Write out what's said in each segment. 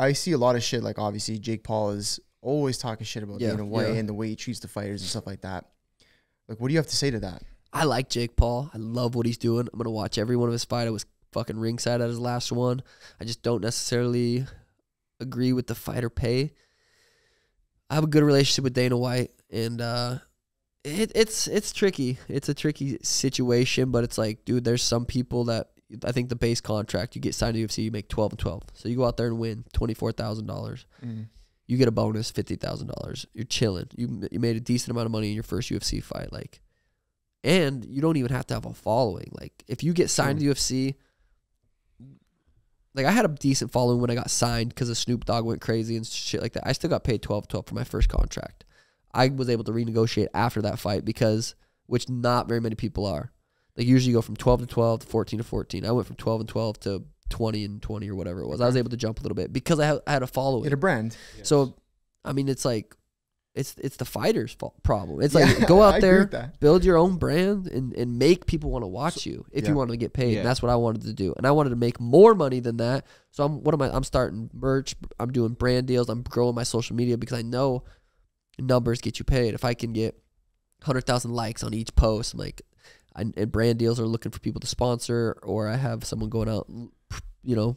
I see a lot of shit. Like obviously Jake Paul is always talking shit about Dana White and the way he treats the fighters and stuff like that. Like, what do you have to say to that? I like Jake Paul. I love what he's doing. I'm gonna watch every one of his fight. I was fucking ringside at his last one. I just don't necessarily agree with the fighter pay. I have a good relationship with Dana White, and it's tricky. It's a tricky situation, but it's like, dude, there's some people that I think the base contract, you get signed to UFC, you make 12 and 12. So you go out there and win $24,000. You get a bonus, $50,000. You're chilling. You made a decent amount of money in your first UFC fight, like, and you don't even have to have a following. Like, if you get signed to UFC, like, I had a decent following when I got signed because of Snoop Dogg went crazy and shit like that. I still got paid 12-12 for my first contract. I was able to renegotiate after that fight because, which not very many people are. Like, usually you go from 12 to 12 to 14 to 14. I went from 12 and 12 to 20 and 20 or whatever it was. I was able to jump a little bit because I had a following. You had a brand. Yes. So, I mean, it's like, it's the fighter's problem. It's like, go out there, build your own brand, and make people want to watch you if you want to get paid. And that's what I wanted to do. And I wanted to make more money than that. So I'm starting merch. I'm doing brand deals. I'm growing my social media because I know numbers get you paid. If I can get 100,000 likes on each post, I'm like, and brand deals are looking for people to sponsor, or I have someone going out, you know,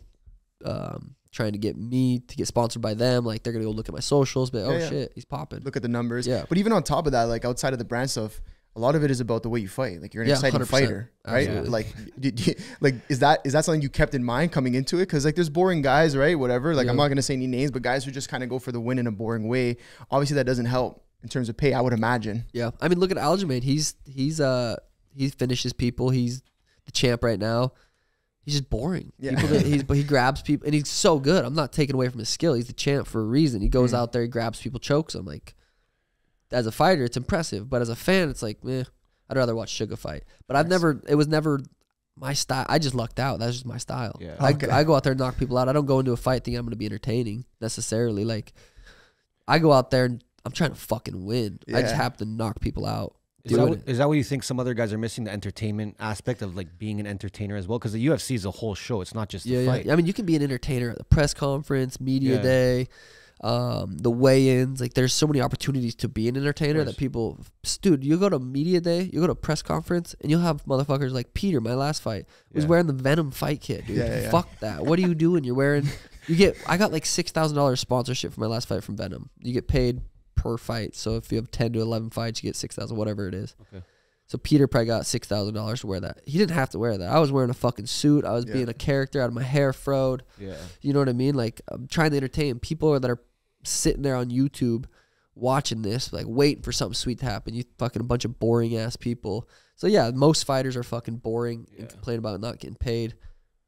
trying to get me to get sponsored by them. Like, they're gonna go look at my socials, but shit, he's popping. Look at the numbers. Yeah. But even on top of that, like outside of the brand stuff, a lot of it is about the way you fight. Like, you're an exciting 100%. fighter, right? Absolutely. Like, is that something you kept in mind coming into it? Because like, there's boring guys, right? Whatever. Like, I'm not gonna say any names, but guys who just kind of go for the win in a boring way. Obviously, that doesn't help in terms of pay, I would imagine. Yeah. I mean, look at Aljamain. He finishes people. He's the champ right now. He's just boring. Yeah. But he grabs people, and he's so good. I'm not taking away from his skill. He's the champ for a reason. He goes out there, he grabs people, chokes them. Like, as a fighter, it's impressive. But as a fan, it's like, meh. I'd rather watch Suga fight. But it was never my style. I just lucked out. That's just my style. Yeah. I go out there and knock people out. I don't go into a fight thinking I'm going to be entertaining necessarily. Like, I go out there and I'm trying to fucking win. Yeah. I just happen to knock people out. Is that what you think some other guys are missing, the entertainment aspect of like being an entertainer as well? Because the UFC is a whole show. It's not just a fight. I mean, you can be an entertainer at the press conference, media day, the weigh-ins. Like, there's so many opportunities to be an entertainer that people... Dude, you go to media day, you go to a press conference, and you'll have motherfuckers like Peter, my last fight, was wearing the Venom fight kit, dude. Fuck that. What are you doing? You're wearing... I got like $6,000 sponsorship for my last fight from Venom. You get paid per fight. So if you have 10 to 11 fights, you get 6,000, whatever it is. Okay. So Peter probably got $6,000 to wear that. He didn't have to wear that. I was wearing a fucking suit. I was being a character, out of my hair froed. Yeah. You know what I mean? Like, I'm trying to entertain people that are sitting there on YouTube watching this, like, waiting for something sweet to happen. You fucking a bunch of boring ass people. So yeah, most fighters are fucking boring and complain about not getting paid.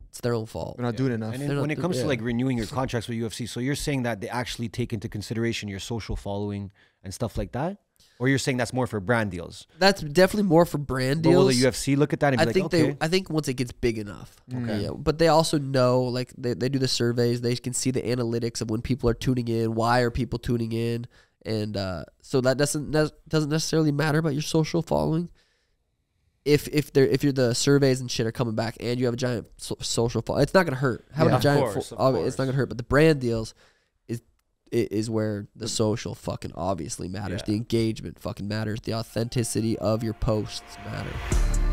It's their own fault. They're not doing enough. And when it comes to like renewing your contracts with UFC, so you're saying that they actually take into consideration your social following and stuff like that? Or you're saying that's more for brand deals? That's definitely more for brand deals. But will the UFC look at that and be like, okay? I think once it gets big enough. Okay. Yeah, but they also know, like, they do the surveys. They can see the analytics of when people are tuning in. Why are people tuning in? And so that doesn't necessarily matter about your social following. If you're the surveys and shit are coming back and you have a giant social following, it's not gonna hurt. Having a giant, it's not gonna hurt. But the brand deals is where the social fucking obviously matters. The engagement fucking matters. The authenticity of your posts matter.